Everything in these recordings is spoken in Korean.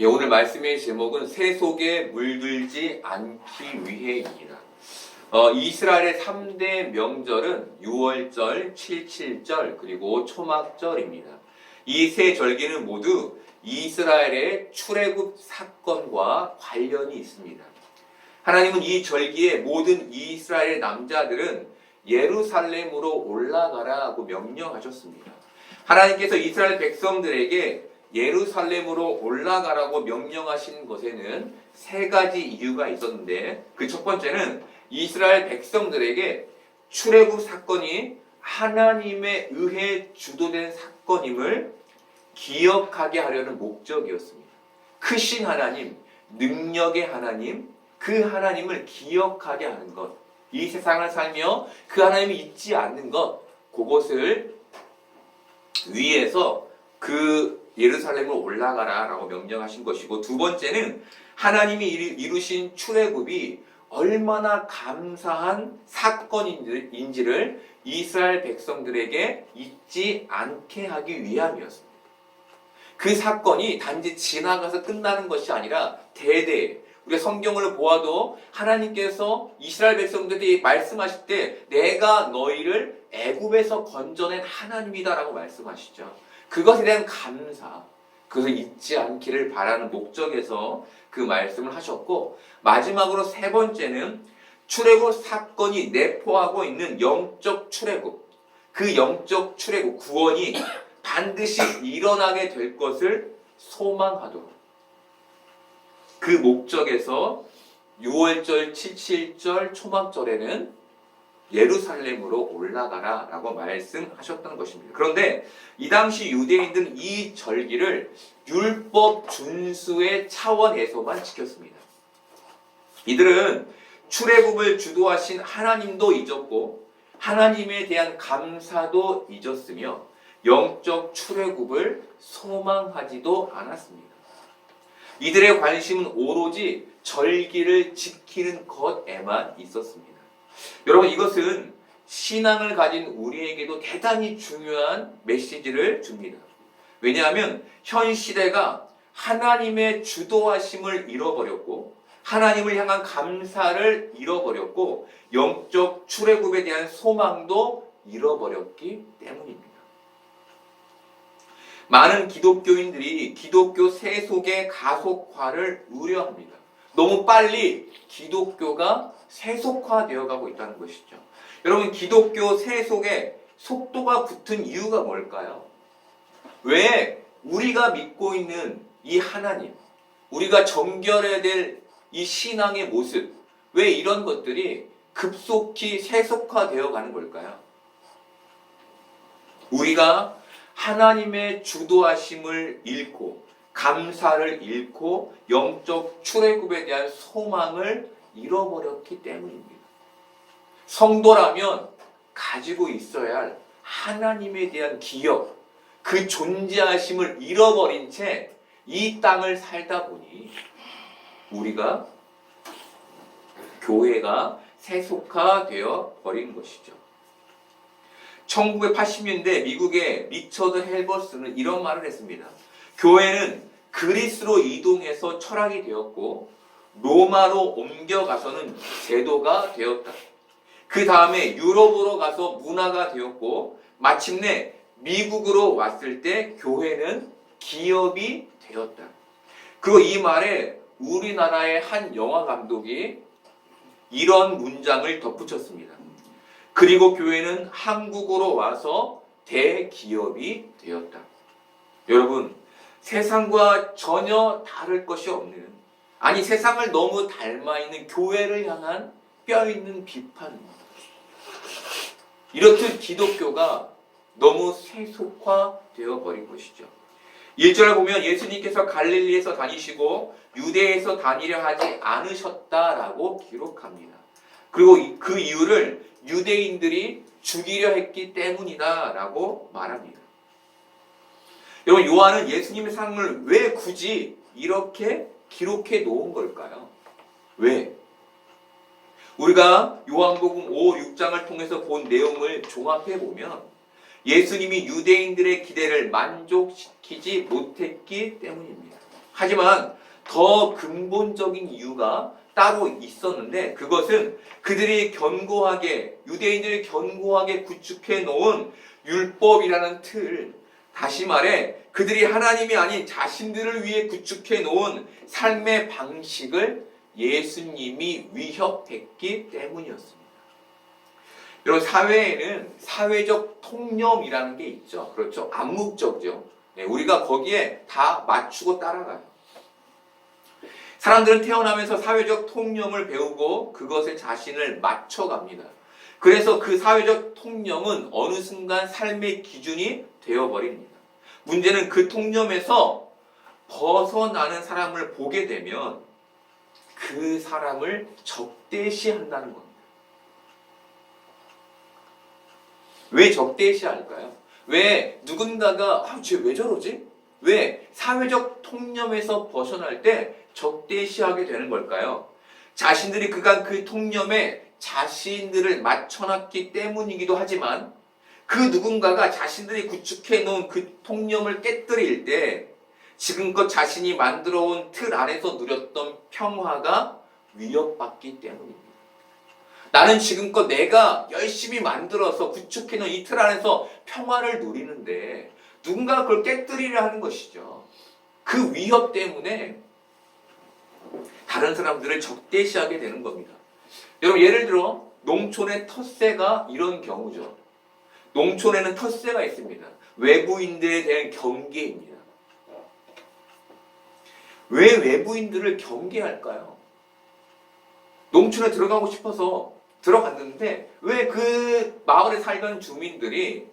예, 오늘 말씀의 제목은 새 속에 물들지 않기 위해입니다. 이스라엘의 3대 명절은 유월절, 칠칠절, 그리고 초막절입니다. 이 세 절기는 모두 이스라엘의 출애굽 사건과 관련이 있습니다. 하나님은 이 절기에 모든 이스라엘 남자들은 예루살렘으로 올라가라고 명령하셨습니다. 하나님께서 이스라엘 백성들에게 예루살렘으로 올라가라고 명령하신 것에는 세 가지 이유가 있었는데, 그 첫 번째는 이스라엘 백성들에게 출애굽 사건이 하나님에 의해 주도된 사건임을 기억하게 하려는 목적이었습니다. 크신 하나님, 능력의 하나님, 그 하나님을 기억하게 하는 것, 이 세상을 살며 그 하나님이 있지 않는 것, 그것을 위해서 그 예루살렘으로 올라가라 라고 명령하신 것이고, 두 번째는 하나님이 이루신 출애굽이 얼마나 감사한 사건인지를 이스라엘 백성들에게 잊지 않게 하기 위함이었습니다. 그 사건이 단지 지나가서 끝나는 것이 아니라 대대, 우리가 성경을 보아도 하나님께서 이스라엘 백성들이 말씀하실 때 내가 너희를 애굽에서 건져낸 하나님이다라고 말씀하시죠. 그것에 대한 감사, 그것을 잊지 않기를 바라는 목적에서 그 말씀을 하셨고, 마지막으로 세 번째는 출애굽 사건이 내포하고 있는 영적 출애굽, 그 영적 출애굽 구원이 반드시 일어나게 될 것을 소망하도록, 그 목적에서 유월절, 칠칠절, 초막절에는 예루살렘으로 올라가라 라고 말씀하셨던 것입니다. 그런데 이 당시 유대인들은 이 절기를 율법 준수의 차원에서만 지켰습니다. 이들은 출애굽을 주도하신 하나님도 잊었고 하나님에 대한 감사도 잊었으며 영적 출애굽을 소망하지도 않았습니다. 이들의 관심은 오로지 절기를 지키는 것에만 있었습니다. 여러분, 이것은 신앙을 가진 우리에게도 대단히 중요한 메시지를 줍니다. 왜냐하면 현 시대가 하나님의 주도하심을 잃어버렸고 하나님을 향한 감사를 잃어버렸고 영적 출애굽에 대한 소망도 잃어버렸기 때문입니다. 많은 기독교인들이 기독교 세속의 가속화를 우려합니다. 너무 빨리 기독교가 세속화되어 가고 있다는 것이죠. 여러분, 기독교 세속에 속도가 붙은 이유가 뭘까요? 왜 우리가 믿고 있는 이 하나님, 우리가 정결해야 될 이 신앙의 모습, 왜 이런 것들이 급속히 세속화되어 가는 걸까요? 우리가 하나님의 주도하심을 잃고 감사를 잃고 영적 출애굽에 대한 소망을 잃어버렸기 때문입니다. 성도라면 가지고 있어야 할 하나님에 대한 기억, 그 존재하심을 잃어버린 채 이 땅을 살다 보니 우리가 교회가 세속화되어 버린 것이죠. 1980년대 미국의 리처드 헬버스는 이런 말을 했습니다. 교회는 그리스로 이동해서 철학이 되었고 로마로 옮겨가서는 제도가 되었다. 그 다음에 유럽으로 가서 문화가 되었고 마침내 미국으로 왔을 때 교회는 기업이 되었다. 그리고 이 말에 우리나라의 한 영화 감독이 이런 문장을 덧붙였습니다. 그리고 교회는 한국으로 와서 대기업이 되었다. 여러분, 세상과 전혀 다를 것이 없는, 아니 세상을 너무 닮아 있는 교회를 향한 뼈 있는 비판입니다. 이렇듯 기독교가 너무 세속화되어 버린 것이죠. 1절을 보면 예수님께서 갈릴리에서 다니시고 유대에서 다니려 하지 않으셨다라고 기록합니다. 그리고 그 이유를 유대인들이 죽이려 했기 때문이다라고 말합니다. 여러분, 요한은 예수님의 삶을 왜 굳이 이렇게 기록해 놓은 걸까요? 왜? 우리가 요한복음 5, 6장을 통해서 본 내용을 종합해 보면 예수님이 유대인들의 기대를 만족시키지 못했기 때문입니다. 하지만 더 근본적인 이유가 따로 있었는데 그것은 그들이 견고하게 유대인들이 견고하게 구축해 놓은 율법이라는 틀, 다시 말해 그들이 하나님이 아닌 자신들을 위해 구축해 놓은 삶의 방식을 예수님이 위협했기 때문이었습니다. 여러분, 사회에는 사회적 통념이라는 게 있죠. 그렇죠? 암묵적이죠. 우리가 거기에 다 맞추고 따라가요. 사람들은 태어나면서 사회적 통념을 배우고 그것에 자신을 맞춰갑니다. 그래서 그 사회적 통념은 어느 순간 삶의 기준이 되어버립니다. 문제는 그 통념에서 벗어나는 사람을 보게 되면 그 사람을 적대시한다는 겁니다. 왜 적대시할까요? 왜 누군가가 쟤 왜 저러지? 왜 사회적 통념에서 벗어날 때 적대시하게 되는 걸까요? 자신들이 그간 그 통념에 자신들을 맞춰놨기 때문이기도 하지만 그 누군가가 자신들이 구축해 놓은 그 통념을 깨뜨릴 때 지금껏 자신이 만들어온 틀 안에서 누렸던 평화가 위협받기 때문입니다. 나는 지금껏 내가 열심히 만들어서 구축해 놓은 이 틀 안에서 평화를 누리는데 누군가가 그걸 깨뜨리려 하는 것이죠. 그 위협 때문에 다른 사람들을 적대시하게 되는 겁니다. 여러분, 예를 들어 농촌의 텃세가 이런 경우죠. 농촌에는 텃세가 있습니다. 외부인들에 대한 경계입니다. 왜 외부인들을 경계할까요? 농촌에 들어가고 싶어서 들어갔는데 왜 그 마을에 살던 주민들이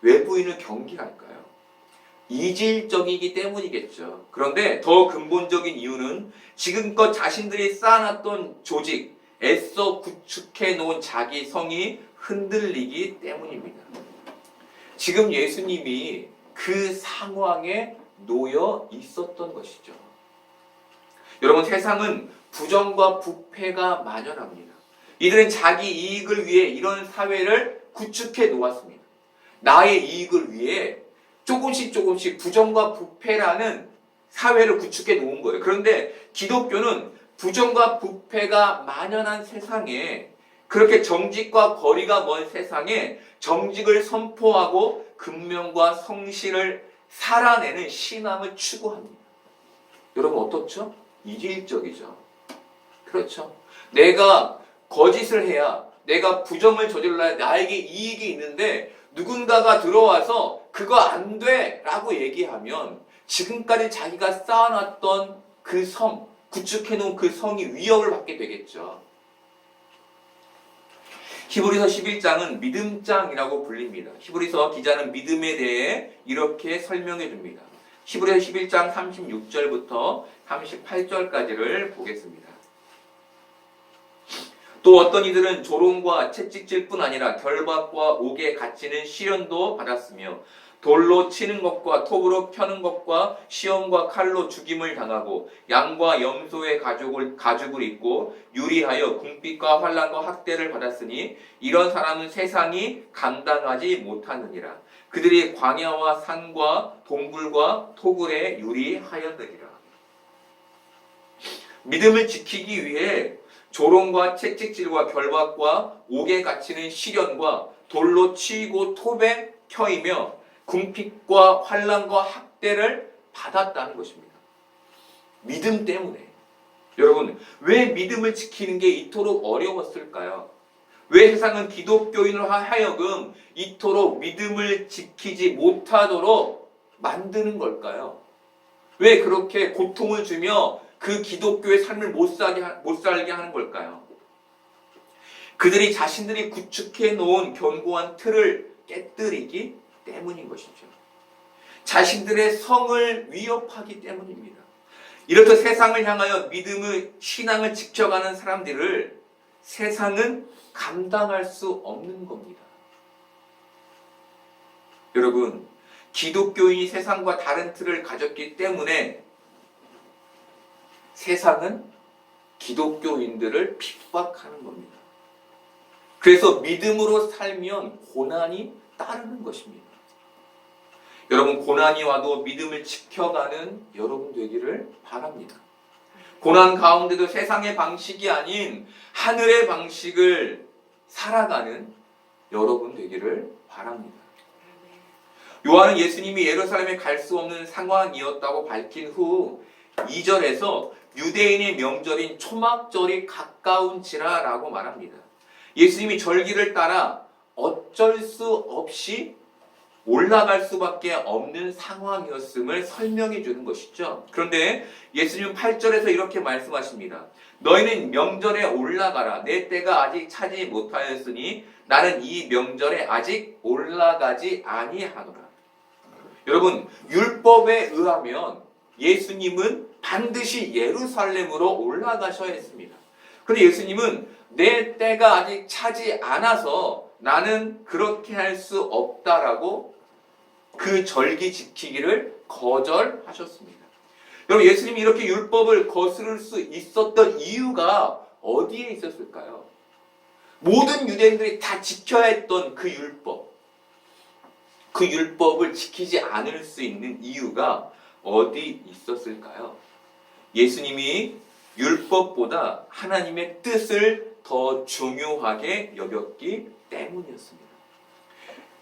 외부인을 경계할까요? 이질적이기 때문이겠죠. 그런데 더 근본적인 이유는 지금껏 자신들이 쌓아놨던 조직, 애써 구축해 놓은 자기 성이 흔들리기 때문입니다. 지금 예수님이 그 상황에 놓여 있었던 것이죠. 여러분, 세상은 부정과 부패가 만연합니다. 이들은 자기 이익을 위해 이런 사회를 구축해 놓았습니다. 나의 이익을 위해 조금씩 부정과 부패라는 사회를 구축해 놓은 거예요. 그런데 기독교는 부정과 부패가 만연한 세상에, 그렇게 정직과 거리가 먼 세상에 정직을 선포하고 근면과 성실을 살아내는 신앙을 추구합니다. 여러분, 어떻죠? 이질적이죠. 그렇죠. 내가 거짓을 해야, 내가 부정을 저질러야 나에게 이익이 있는데 누군가가 들어와서 그거 안 돼! 라고 얘기하면 지금까지 자기가 쌓아놨던 그 성, 구축해놓은 그 성이 위협을 받게 되겠죠. 히브리서 11장은 믿음장이라고 불립니다. 히브리서 기자는 믿음에 대해 이렇게 설명해 줍니다. 히브리서 11장 36절부터 38절까지를 보겠습니다. 또 어떤 이들은 조롱과 채찍질 뿐 아니라 결박과 옥에 갇히는 시련도 받았으며 돌로 치는 것과 톱으로 펴는 것과 시험과 칼로 죽임을 당하고 양과 염소의 가죽을 입고 유리하여 궁핍과 환난과 학대를 받았으니 이런 사람은 세상이 감당하지 못하느니라. 그들이 광야와 산과 동굴과 토굴에 유리하였느니라. 믿음을 지키기 위해 조롱과 채찍질과 결박과 옥에 갇히는 시련과 돌로 치이고 톱에 켜이며 궁핍과 환난과 학대를 받았다는 것입니다. 믿음 때문에. 여러분, 왜 믿음을 지키는 게 이토록 어려웠을까요? 왜 세상은 기독교인으로 하여금 이토록 믿음을 지키지 못하도록 만드는 걸까요? 왜 그렇게 고통을 주며 그 기독교의 삶을 못 살게 하는 걸까요? 그들이 자신들이 구축해 놓은 견고한 틀을 깨뜨리기 때문인 것이죠. 자신들의 성을 위협하기 때문입니다. 이렇듯 세상을 향하여 믿음의 신앙을 지켜가는 사람들을 세상은 감당할 수 없는 겁니다. 여러분, 기독교인이 세상과 다른 틀을 가졌기 때문에 세상은 기독교인들을 핍박하는 겁니다. 그래서 믿음으로 살면 고난이 따르는 것입니다. 여러분, 고난이 와도 믿음을 지켜가는 여러분 되기를 바랍니다. 고난 가운데도 세상의 방식이 아닌 하늘의 방식을 살아가는 여러분 되기를 바랍니다. 요한은 예수님이 예루살렘에 갈 수 없는 상황이었다고 밝힌 후 2절에서 유대인의 명절인 초막절이 가까운지라라고 말합니다. 예수님이 절기를 따라 어쩔 수 없이 올라갈 수밖에 없는 상황이었음을 설명해 주는 것이죠. 그런데 예수님은 8절에서 이렇게 말씀하십니다. 너희는 명절에 올라가라. 내 때가 아직 차지 못하였으니 나는 이 명절에 아직 올라가지 아니하노라. 여러분, 율법에 의하면 예수님은 반드시 예루살렘으로 올라가셔야 했습니다. 그런데 예수님은 내 때가 아직 차지 않아서 나는 그렇게 할 수 없다라고 그 절기 지키기를 거절하셨습니다. 여러분, 예수님이 이렇게 율법을 거스를 수 있었던 이유가 어디에 있었을까요? 모든 유대인들이 다 지켜야 했던 그 율법을 지키지 않을 수 있는 이유가 어디 있었을까요? 예수님이 율법보다 하나님의 뜻을 더 중요하게 여겼기 때문이었습니다.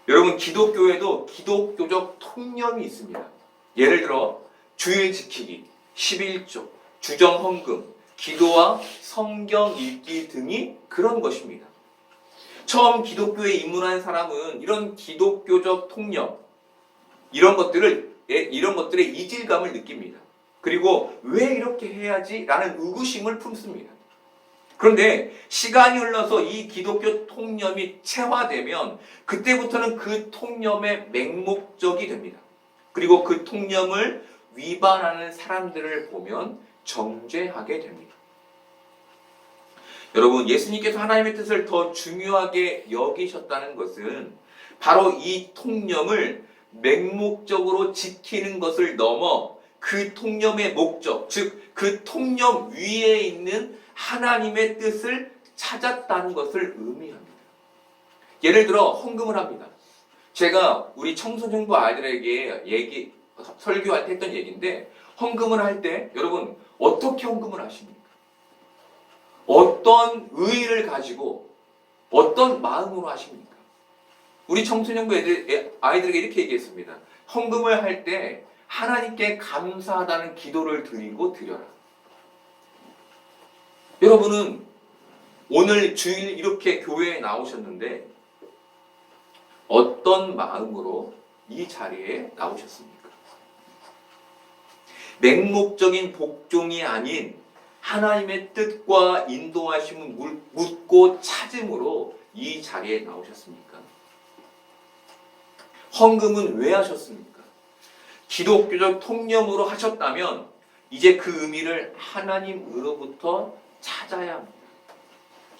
여러분, 기독교에도 기독교적 통념이 있습니다. 예를 들어 주일 지키기, 11조, 주정 헌금, 기도와 성경 읽기 등이 그런 것입니다. 처음 기독교에 입문한 사람은 이런 기독교적 통념, 이런 것들에 이질감을 느낍니다. 그리고 왜 이렇게 해야지? 라는 의구심을 품습니다. 그런데 시간이 흘러서 이 기독교 통념이 체화되면 그때부터는 그 통념의 맹목적이 됩니다. 그리고 그 통념을 위반하는 사람들을 보면 정죄하게 됩니다. 여러분, 예수님께서 하나님의 뜻을 더 중요하게 여기셨다는 것은 바로 이 통념을 맹목적으로 지키는 것을 넘어 그 통념의 목적, 즉 그 통념 위에 있는 하나님의 뜻을 찾았다는 것을 의미합니다. 예를 들어 헌금을 합니다. 제가 우리 청소년부 아이들에게 설교할 때 했던 얘기인데, 헌금을 할 때 여러분 어떻게 헌금을 하십니까? 어떤 의의를 가지고 어떤 마음으로 하십니까? 우리 청소년부 아이들에게 이렇게 얘기했습니다. 헌금을 할 때 하나님께 감사하다는 기도를 드려라. 여러분은 오늘 주일 이렇게 교회에 나오셨는데 어떤 마음으로 이 자리에 나오셨습니까? 맹목적인 복종이 아닌 하나님의 뜻과 인도하심을 묻고 찾음으로 이 자리에 나오셨습니까? 헌금은 왜 하셨습니까? 기독교적 통념으로 하셨다면 이제 그 의미를 하나님으로부터 찾아야 합니다.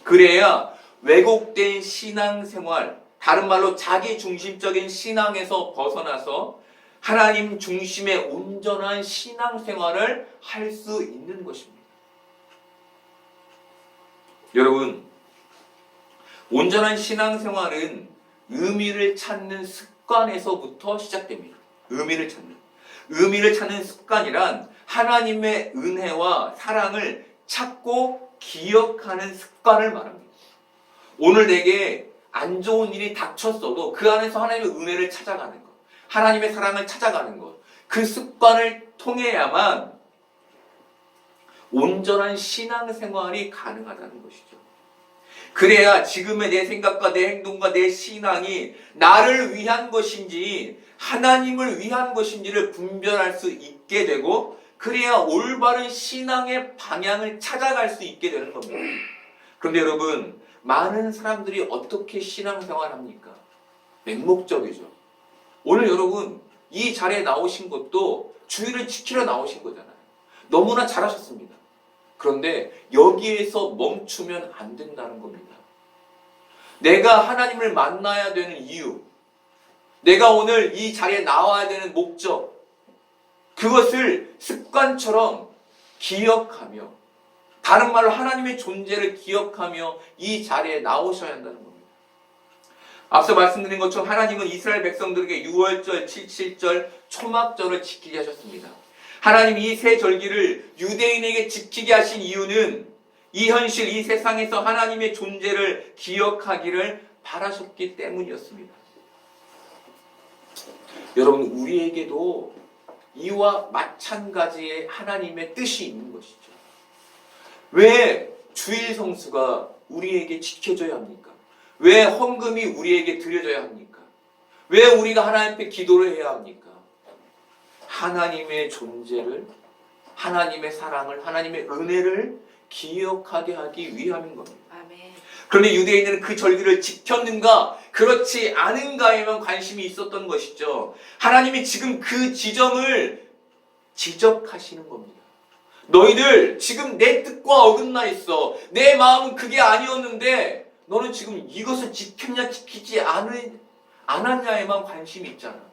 그래야 왜곡된 신앙생활, 다른 말로 자기 중심적인 신앙에서 벗어나서 하나님 중심의 온전한 신앙생활을 할 수 있는 것입니다. 여러분, 온전한 신앙생활은 의미를 찾는 습관에서부터 시작됩니다. 의미를 찾는 습관이란 하나님의 은혜와 사랑을 찾고 기억하는 습관을 말합니다. 오늘 내게 안 좋은 일이 닥쳤어도 그 안에서 하나님의 은혜를 찾아가는 것, 하나님의 사랑을 찾아가는 것, 그 습관을 통해야만 온전한 신앙생활이 가능하다는 것이죠. 그래야 지금의 내 생각과 내 행동과 내 신앙이 나를 위한 것인지 하나님을 위한 것인지를 분별할 수 있게 되고, 그래야 올바른 신앙의 방향을 찾아갈 수 있게 되는 겁니다. 그런데 여러분, 많은 사람들이 어떻게 신앙생활합니까? 맹목적이죠. 오늘 여러분 이 자리에 나오신 것도 주일을 지키러 나오신 거잖아요. 너무나 잘하셨습니다. 그런데 여기에서 멈추면 안 된다는 겁니다. 내가 하나님을 만나야 되는 이유, 내가 오늘 이 자리에 나와야 되는 목적, 그것을 습관처럼 기억하며, 다른 말로 하나님의 존재를 기억하며 이 자리에 나오셔야 한다는 겁니다. 앞서 말씀드린 것처럼 하나님은 이스라엘 백성들에게 유월절, 칠칠절, 초막절을 지키게 하셨습니다. 하나님이 이 세 절기를 유대인에게 지키게 하신 이유는 이 현실, 이 세상에서 하나님의 존재를 기억하기를 바라셨기 때문이었습니다. 여러분, 우리에게도 이와 마찬가지의 하나님의 뜻이 있는 것이죠. 왜 주일 성수가 우리에게 지켜져야 합니까? 왜 헌금이 우리에게 드려져야 합니까? 왜 우리가 하나님 앞에 기도를 해야 합니까? 하나님의 존재를, 하나님의 사랑을, 하나님의 은혜를 기억하게 하기 위함인 겁니다. 아멘. 그런데 유대인들은 그 절기를 지켰는가, 그렇지 않은가에만 관심이 있었던 것이죠. 하나님이 지금 그 지점을 지적하시는 겁니다. 너희들 지금 내 뜻과 어긋나 있어. 내 마음은 그게 아니었는데 너는 지금 이것을 지켰냐 지키지 않았냐에만 관심이 있잖아.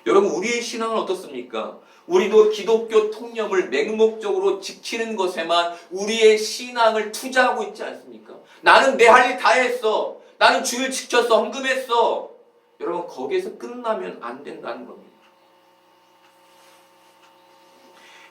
여러분, 우리의 신앙은 어떻습니까? 우리도 기독교 통념을 맹목적으로 지키는 것에만 우리의 신앙을 투자하고 있지 않습니까? 나는 내 할 일 다 했어. 나는 주일 지켰어. 헌금했어. 여러분, 거기에서 끝나면 안 된다는 겁니다.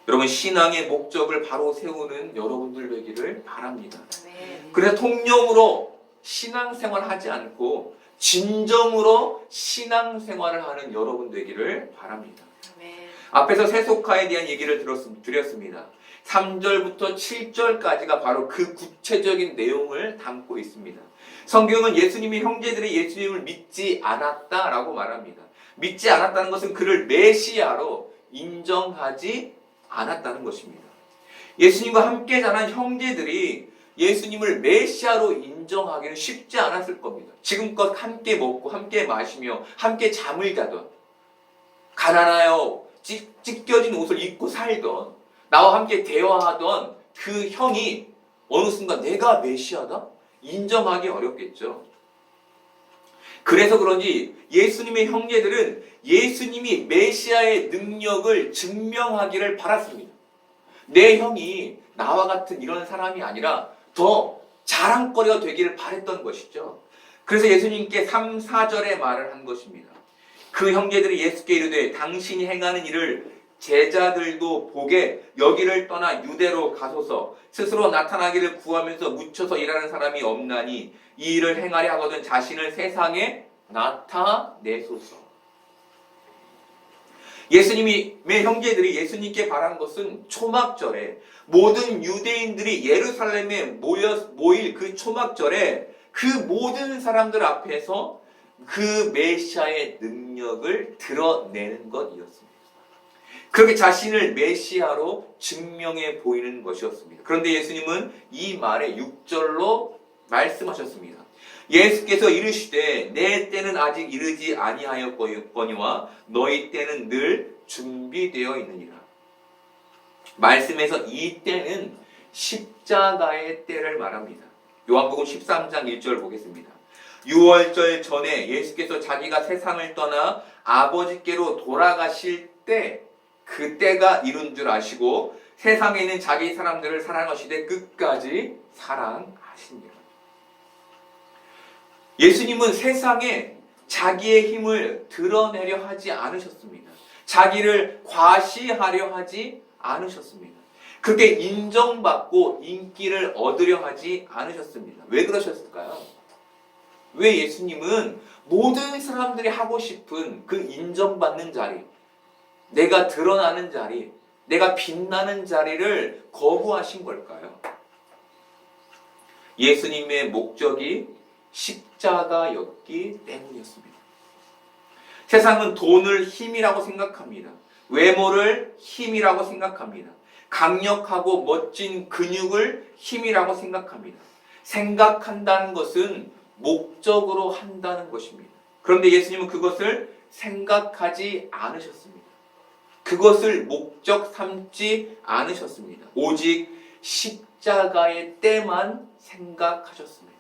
여러분, 신앙의 목적을 바로 세우는 여러분들 되기를 바랍니다. 아멘. 그래서 통념으로 신앙생활을 하지 않고 진정으로 신앙생활을 하는 여러분 되기를 바랍니다. 아멘. 앞에서 세속화에 대한 얘기를 드렸습니다. 3절부터 7절까지가 바로 그 구체적인 내용을 담고 있습니다. 성경은 예수님의 형제들이 예수님을 믿지 않았다라고 말합니다. 믿지 않았다는 것은 그를 메시아로 인정하지 않았다는 것입니다. 예수님과 함께 자란 형제들이 예수님을 메시아로 인정하기는 쉽지 않았을 겁니다. 지금껏 함께 먹고 함께 마시며 함께 잠을 자던, 가난하여 찢겨진 옷을 입고 살던, 나와 함께 대화하던 그 형이 어느 순간 내가 메시아다? 인정하기 어렵겠죠. 그래서 그런지 예수님의 형제들은 예수님이 메시아의 능력을 증명하기를 바랐습니다. 내 형이 나와 같은 이런 사람이 아니라 더 자랑거리가 되기를 바랬던 것이죠. 그래서 예수님께 3, 4절의 말을 한 것입니다. 그 형제들이 예수께 이르되 당신이 행하는 일을 제자들도 보게 여기를 떠나 유대로 가소서. 스스로 나타나기를 구하면서 묻혀서 일하는 사람이 없나니 이 일을 행하려 하거든 자신을 세상에 나타내소서. 예수님의 형제들이 예수님께 바란 것은 초막절에 모든 유대인들이 예루살렘에 모일 그 초막절에 그 모든 사람들 앞에서 그 메시아의 능력을 드러내는 것이었습니다. 그렇게 자신을 메시아로 증명해 보이는 것이었습니다. 그런데 예수님은 이 말에 6절로 말씀하셨습니다. 예수께서 이르시되 내 때는 아직 이르지 아니하였거니와 너희 때는 늘 준비되어 있느니라. 말씀에서 이 때는 십자가의 때를 말합니다. 요한복음 13장 1절 보겠습니다. 유월절 전에 예수께서 자기가 세상을 떠나 아버지께로 돌아가실 때 그 때가 이룬 줄 아시고 세상에 있는 자기 사람들을 사랑하시되 끝까지 사랑하시니라. 예수님은 세상에 자기의 힘을 드러내려 하지 않으셨습니다. 자기를 과시하려 하지 않으셨습니다. 그렇게 인정받고 인기를 얻으려 하지 않으셨습니다. 왜 그러셨을까요? 왜 예수님은 모든 사람들이 하고 싶은 그 인정받는 자리, 내가 드러나는 자리, 내가 빛나는 자리를 거부하신 걸까요? 예수님의 목적이 십자가였기 때문이었습니다. 세상은 돈을 힘이라고 생각합니다. 외모를 힘이라고 생각합니다. 강력하고 멋진 근육을 힘이라고 생각합니다. 생각한다는 것은 목적으로 한다는 것입니다. 그런데 예수님은 그것을 생각하지 않으셨습니다. 그것을 목적 삼지 않으셨습니다. 오직 십자가의 때만 생각하셨습니다.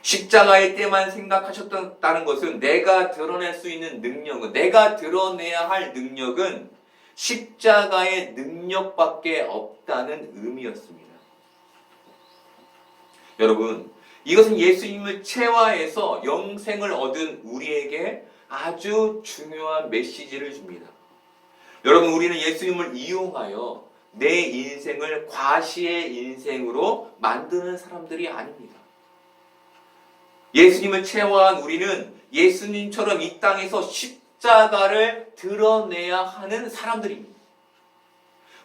십자가의 때만 생각하셨다는 것은 내가 드러낼 수 있는 능력은, 내가 드러내야 할 능력은 십자가의 능력밖에 없다는 의미였습니다. 여러분, 이것은 예수님을 체화해서 영생을 얻은 우리에게 아주 중요한 메시지를 줍니다. 여러분, 우리는 예수님을 이용하여 내 인생을 과시의 인생으로 만드는 사람들이 아닙니다. 예수님을 체화한 우리는 예수님처럼 이 땅에서 십자가를 드러내야 하는 사람들입니다.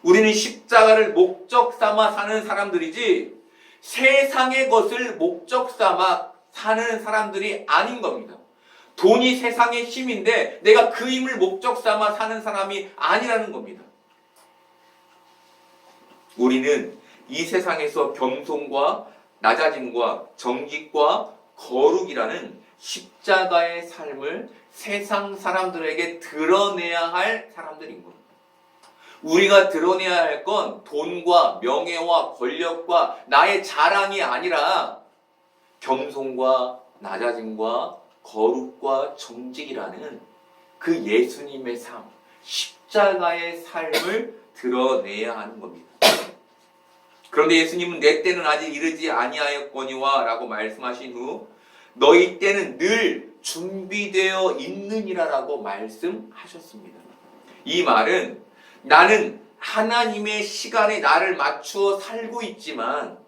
우리는 십자가를 목적 삼아 사는 사람들이지 세상의 것을 목적 삼아 사는 사람들이 아닌 겁니다. 돈이 세상의 힘인데 내가 그 힘을 목적 삼아 사는 사람이 아니라는 겁니다. 우리는 이 세상에서 겸손과 낮아짐과 정직과 거룩이라는 십자가의 삶을 세상 사람들에게 드러내야 할 사람들인 겁니다. 우리가 드러내야 할 건 돈과 명예와 권력과 나의 자랑이 아니라 겸손과 낮아짐과 거룩과 정직이라는 그 예수님의 삶, 십자가의 삶을 드러내야 하는 겁니다. 그런데 예수님은 내 때는 아직 이르지 아니하였거니와 라고 말씀하신 후 너희 때는 늘 준비되어 있느니라 라고 말씀하셨습니다. 이 말은 나는 하나님의 시간에 나를 맞추어 살고 있지만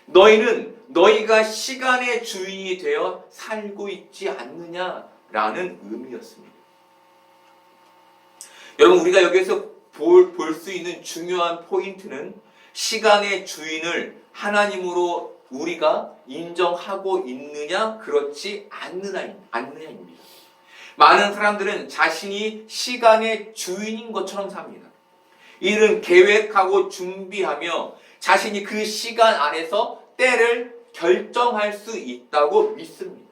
너희는 너희가 시간의 주인이 되어 살고 있지 않느냐라는 의미였습니다. 여러분, 우리가 여기서 볼 수 있는 중요한 포인트는 시간의 주인을 하나님으로 우리가 인정하고 있느냐 그렇지 않느냐입니다. 많은 사람들은 자신이 시간의 주인인 것처럼 삽니다. 이들은 계획하고 준비하며 자신이 그 시간 안에서 때를 결정할 수 있다고 믿습니다.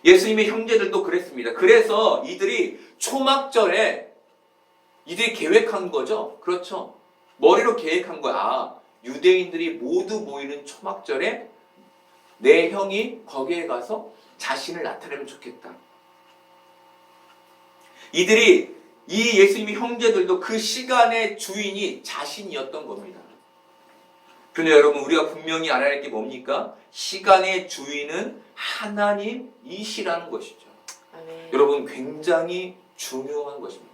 예수님의 형제들도 그랬습니다. 그래서 이들이 초막절에 이들이 계획한 거죠. 그렇죠. 머리로 계획한 거야. 유대인들이 모두 모이는 초막절에 내 형이 거기에 가서 자신을 나타내면 좋겠다. 이들이 이 예수님의 형제들도 그 시간의 주인이 자신이었던 겁니다. 그런데 여러분, 우리가 분명히 알아야 할 게 뭡니까? 시간의 주인은 하나님이시라는 것이죠. 아멘. 여러분, 굉장히 중요한 것입니다.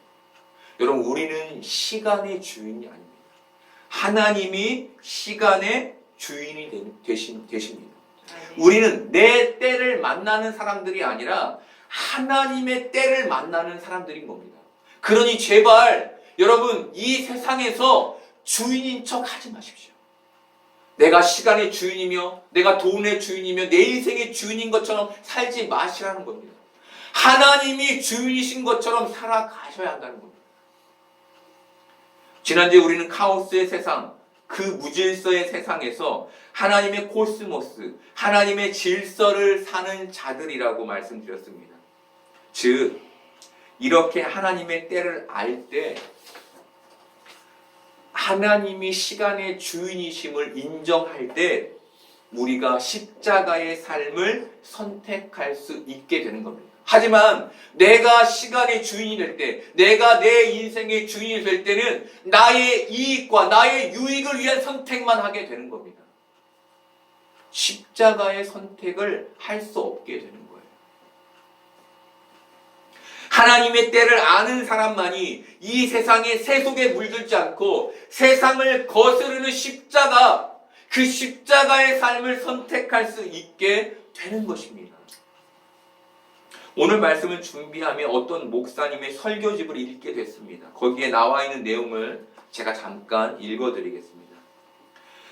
여러분, 우리는 시간의 주인이 아닙니다. 하나님이 시간의 주인이 되십니다. 우리는 내 때를 만나는 사람들이 아니라 하나님의 때를 만나는 사람들인 겁니다. 그러니 제발 여러분, 이 세상에서 주인인 척 하지 마십시오. 내가 시간의 주인이며 내가 돈의 주인이며 내 인생의 주인인 것처럼 살지 마시라는 겁니다. 하나님이 주인이신 것처럼 살아가셔야 한다는 겁니다. 지난주에 우리는 카오스의 세상, 그 무질서의 세상에서 하나님의 코스모스, 하나님의 질서를 사는 자들이라고 말씀드렸습니다. 즉, 이렇게 하나님의 때를 알 때 하나님이 시간의 주인이심을 인정할 때 우리가 십자가의 삶을 선택할 수 있게 되는 겁니다. 하지만 내가 시간의 주인이 될 때, 내가 내 인생의 주인이 될 때는 나의 이익과 나의 유익을 위한 선택만 하게 되는 겁니다. 십자가의 선택을 할 수 없게 되는 거예요. 하나님의 때를 아는 사람만이 이 세상의 세속에 물들지 않고 세상을 거스르는 십자가, 그 십자가의 삶을 선택할 수 있게 되는 것입니다. 오늘 말씀을 준비하며 어떤 목사님의 설교집을 읽게 됐습니다. 거기에 나와 있는 내용을 제가 잠깐 읽어드리겠습니다.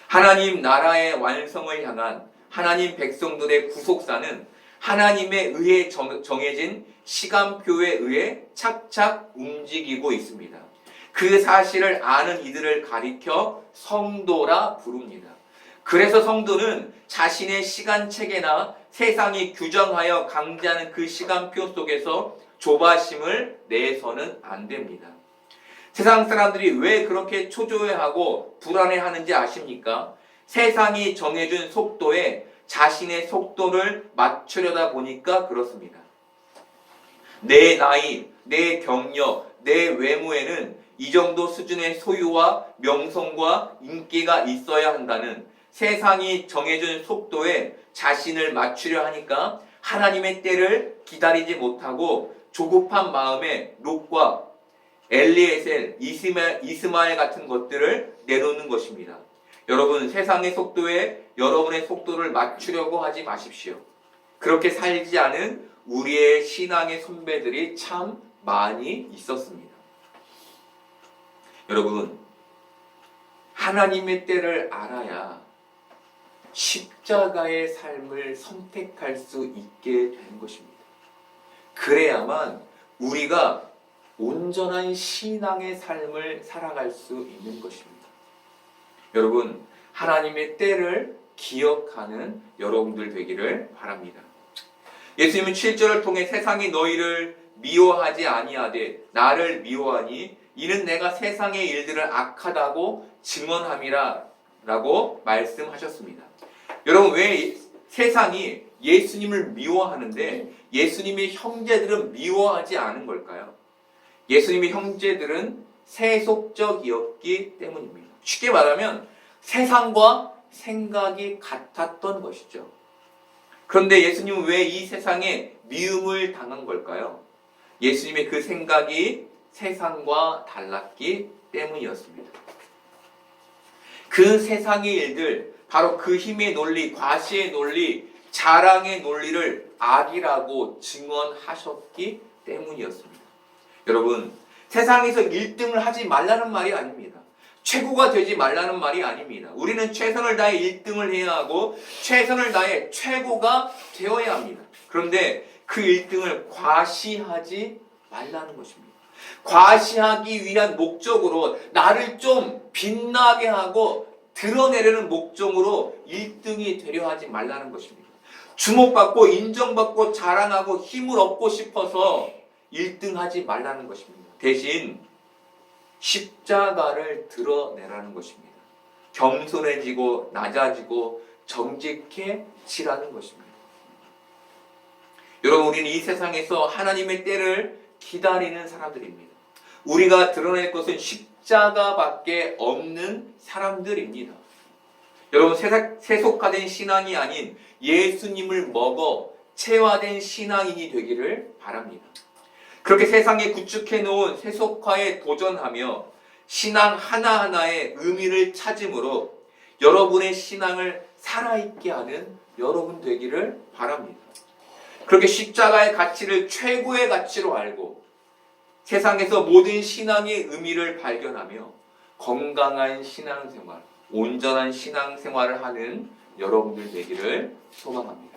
하나님 나라의 완성을 향한 하나님 백성들의 구속사는 하나님에 의해 정해진 시간표에 의해 착착 움직이고 있습니다. 그 사실을 아는 이들을 가리켜 성도라 부릅니다. 그래서 성도는 자신의 시간체계나 세상이 규정하여 강제하는 그 시간표 속에서 조바심을 내서는 안 됩니다. 세상 사람들이 왜 그렇게 초조해하고 불안해하는지 아십니까? 세상이 정해준 속도에 자신의 속도를 맞추려다 보니까 그렇습니다. 내 나이, 내 경력, 내 외모에는 이 정도 수준의 소유와 명성과 인기가 있어야 한다는 세상이 정해준 속도에 자신을 맞추려 하니까 하나님의 때를 기다리지 못하고 조급한 마음에 롯과 엘리에셀, 이스마엘 같은 것들을 내놓는 것입니다. 여러분, 세상의 속도에 여러분의 속도를 맞추려고 하지 마십시오. 그렇게 살지 않은 우리의 신앙의 선배들이 참 많이 있었습니다. 여러분, 하나님의 때를 알아야 십자가의 삶을 선택할 수 있게 되는 것입니다. 그래야만 우리가 온전한 신앙의 삶을 살아갈 수 있는 것입니다. 여러분, 하나님의 때를 기억하는 여러분들 되기를 바랍니다. 예수님은 7절을 통해 세상이 너희를 미워하지 아니하되 나를 미워하니 이는 내가 세상의 일들을 악하다고 증언함이라 라고 말씀하셨습니다. 여러분, 왜 세상이 예수님을 미워하는데 예수님의 형제들은 미워하지 않은 걸까요? 예수님의 형제들은 세속적이었기 때문입니다. 쉽게 말하면 세상과 생각이 같았던 것이죠. 그런데 예수님은 왜 이 세상에 미움을 당한 걸까요? 예수님의 그 생각이 세상과 달랐기 때문이었습니다. 그 세상의 일들, 바로 그 힘의 논리, 과시의 논리, 자랑의 논리를 악이라고 증언하셨기 때문이었습니다. 여러분, 세상에서 1등을 하지 말라는 말이 아닙니다. 최고가 되지 말라는 말이 아닙니다. 우리는 최선을 다해 1등을 해야 하고 최선을 다해 최고가 되어야 합니다. 그런데 그 1등을 과시하지 말라는 것입니다. 과시하기 위한 목적으로 나를 좀 빛나게 하고 드러내려는 목적으로 1등이 되려 하지 말라는 것입니다. 주목받고 인정받고 자랑하고 힘을 얻고 싶어서 1등 하지 말라는 것입니다. 대신 십자가를 드러내라는 것입니다. 겸손해지고 낮아지고 정직해지라는 것입니다. 여러분, 우리는 이 세상에서 하나님의 때를 기다리는 사람들입니다. 우리가 드러낼 것은 십자가밖에 없는 사람들입니다. 여러분, 세속화된 신앙이 아닌 예수님을 먹어 체화된 신앙인이 되기를 바랍니다. 그렇게 세상에 구축해 놓은 세속화에 도전하며 신앙 하나하나의 의미를 찾음으로 여러분의 신앙을 살아있게 하는 여러분 되기를 바랍니다. 그렇게 십자가의 가치를 최고의 가치로 알고 세상에서 모든 신앙의 의미를 발견하며 건강한 신앙생활, 온전한 신앙생활을 하는 여러분들 되기를 소망합니다.